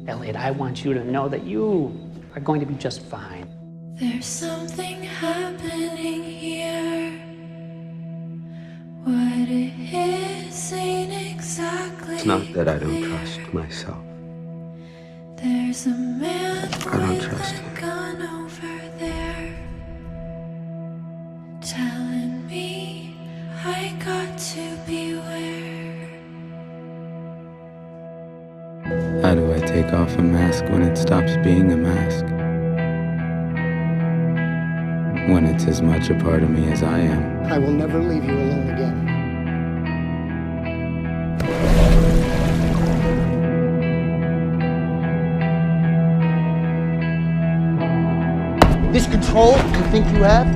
Elliot, I want you to know that you are going to be just fine. There's something happening here. What it is ain't exactly It's not that I don't clear. trust myself. There's a man I don't with trust a him. gun over there, telling me I got to beware. How do I take off a mask when it stops being a mask? When it's as much a part of me as I am. I will never leave you alone again. This control you think you have?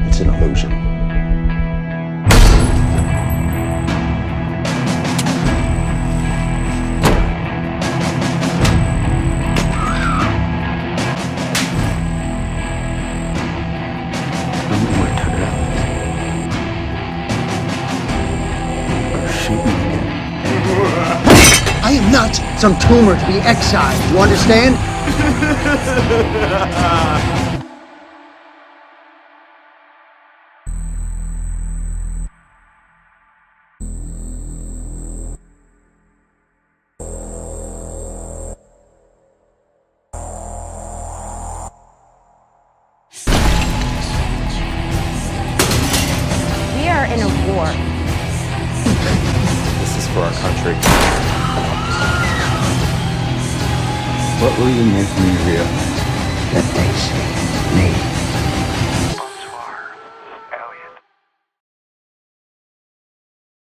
It's an illusion. I'm more tired of it. Shoot me again. I am not some tumor to be excised, you understand? We are in a war. This is for our country. What will you make me realize? That they see me.